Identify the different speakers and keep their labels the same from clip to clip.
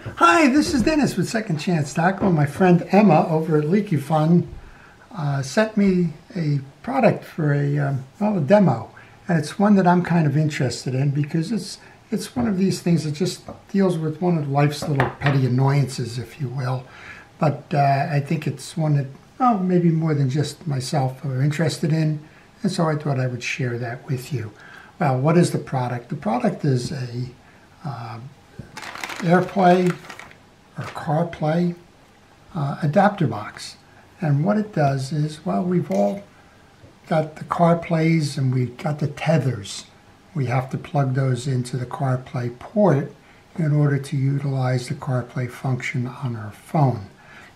Speaker 1: Hi, this is Dennis with Second Chance Tackle. My friend Emma over at Linkifun sent me a product for a demo, and it's one that I'm kind of interested in because it's one of these things that just deals with one of life's little petty annoyances, if you will. But I think it's one that maybe more than just myself are interested in, and so I thought I would share that with you. Well, what is the product? The product is a AirPlay or CarPlay adapter box. And what it does is, well, we've all got the CarPlays and we've got the tethers. We have to plug those into the CarPlay port in order to utilize the CarPlay function on our phone.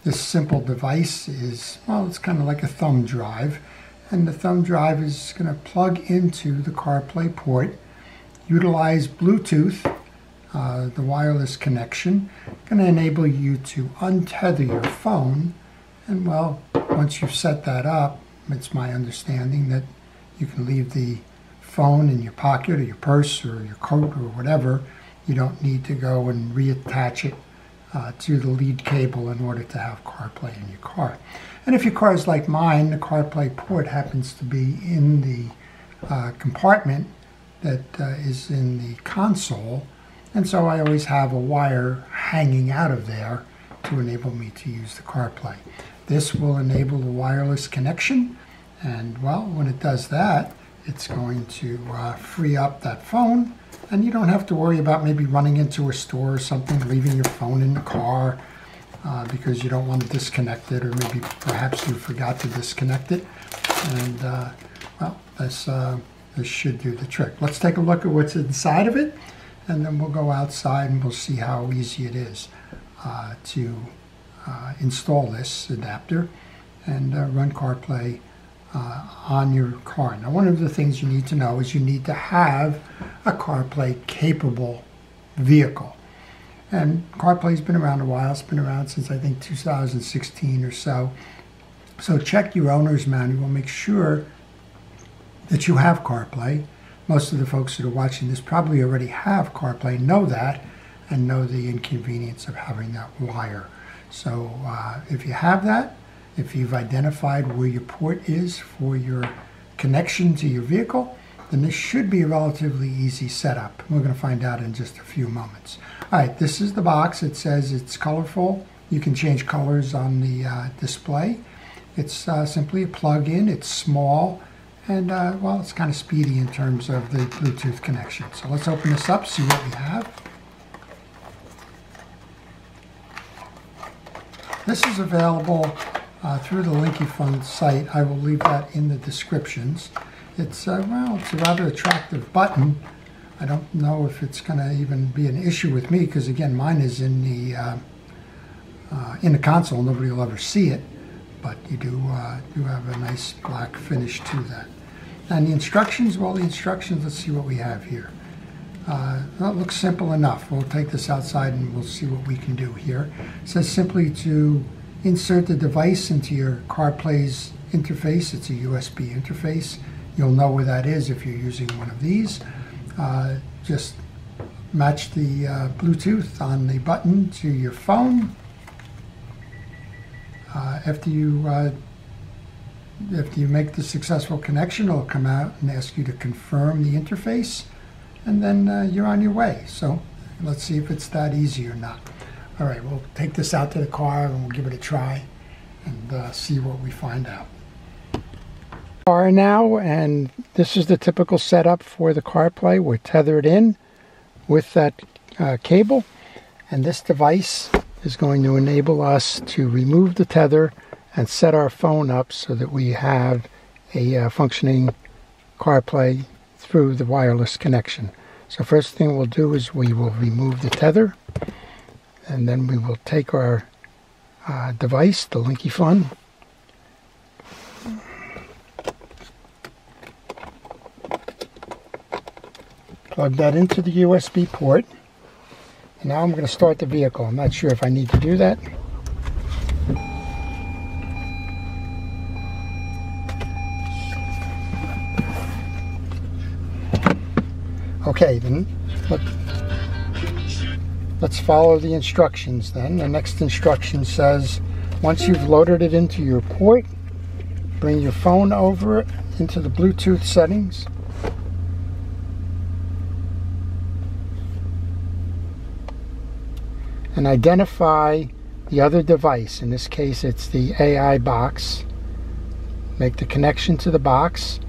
Speaker 1: This simple device is, well, it's kind of like a thumb drive. And the thumb drive is going to plug into the CarPlay port, utilize Bluetooth, the wireless connection, going to enable you to untether your phone. And well, once you've set that up, it's my understanding that you can leave the phone in your pocket or your purse or your coat or whatever. You don't need to go and reattach it to the lead cable in order to have CarPlay in your car. And if your car is like mine, the CarPlay port happens to be in the compartment that is in the console. And so I always have a wire hanging out of there to enable me to use the CarPlay. This will enable the wireless connection, and well, when it does that, it's going to free up that phone, and you don't have to worry about maybe running into a store or something, leaving your phone in the car because you don't want to disconnect it, or maybe perhaps you forgot to disconnect it. And well, this should do the trick. Let's take a look at what's inside of it, and then we'll go outside and we'll see how easy it is to install this adapter and run CarPlay on your car. Now, one of the things you need to know is you need to have a CarPlay capable vehicle. And CarPlay's been around a while. It's been around since I think 2016 or so. So check your owner's manual. Make sure that you have CarPlay. Most of the folks that are watching this probably already have CarPlay, know that, and know the inconvenience of having that wire. So if you have that, if you've identified where your port is for your connection to your vehicle, then this should be a relatively easy setup. We're going to find out in just a few moments. All right, this is the box. It says it's colorful. You can change colors on the display. It's simply a plug-in. It's small. And, well, it's kind of speedy in terms of the Bluetooth connection. So let's open this up, see what we have. This is available through the Linkifun site. I will leave that in the descriptions. It's, well, it's a rather attractive button. I don't know if it's going to even be an issue with me because, again, mine is in the console. Nobody will ever see it. But you do have a nice black finish to that. And the instructions, well, the instructions, let's see what we have here. Well, it looks simple enough. We'll take this outside and we'll see what we can do here. It says simply to insert the device into your CarPlay's interface. It's a USB interface. You'll know where that is if you're using one of these. Just match the Bluetooth on the button to your phone. After you make the successful connection, it'll come out and ask you to confirm the interface, and then you're on your way. So let's see if it's that easy or not. All right, we'll take this out to the car and we'll give it a try and see what we find out. Car now, and this is the typical setup for the CarPlay. We're tethered in with that cable, and this device is going to enable us to remove the tether and set our phone up so that we have a functioning CarPlay through the wireless connection. So first thing we'll do is we will remove the tether, and then we will take our device, the Linkifun, plug that into the USB port. And now I'm going to start the vehicle. I'm not sure if I need to do that. Okay, then let's follow the instructions then. The next instruction says, once you've loaded it into your port, bring your phone over into the Bluetooth settings. And identify the other device. In this case, it's the AI box. Make the connection to the box.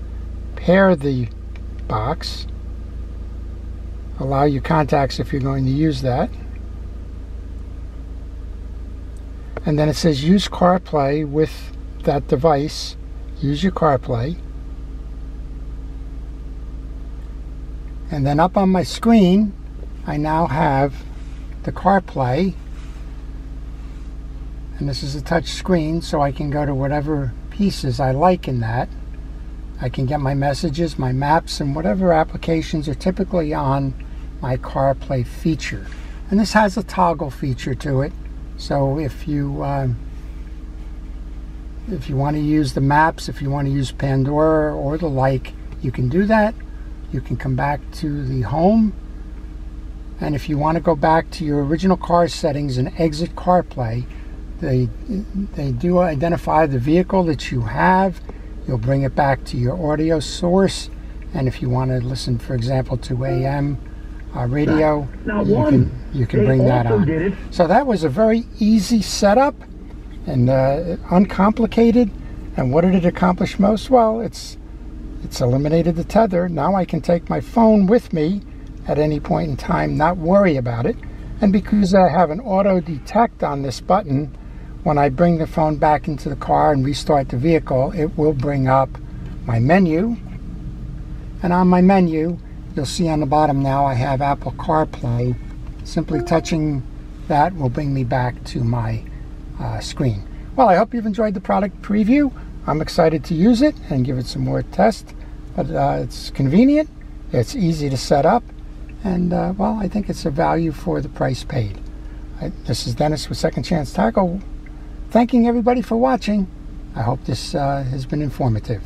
Speaker 1: Pair the box. Allow your contacts if you're going to use that. And then it says use CarPlay with that device. Use your CarPlay. And then up on my screen, I now have the CarPlay. And this is a touch screen, so I can go to whatever pieces I like in that. I can get my messages, my maps, and whatever applications are typically on my CarPlay feature. And this has a toggle feature to it, so if you want to use the maps, if you want to use Pandora or the like, you can do that. You can come back to the home, and if you want to go back to your original car settings and exit CarPlay, they do identify the vehicle that you have. You'll bring it back to your audio source, and if you want to listen, for example, to AM radio, you can bring that on. So that was a very easy setup and uncomplicated. And what did it accomplish most? Well, it's eliminated the tether. Now I can take my phone with me at any point in time, not worry about it. And because I have an auto detect on this button, when I bring the phone back into the car and restart the vehicle, it will bring up my menu. And on my menu, you'll see on the bottom now I have Apple CarPlay. Simply touching that will bring me back to my screen. Well, I hope you've enjoyed the product preview. I'm excited to use it and give it some more tests. But it's convenient, it's easy to set up, and well, I think it's a value for the price paid. This is Dennis with Second Chance Tackle, thanking everybody for watching. I hope this has been informative.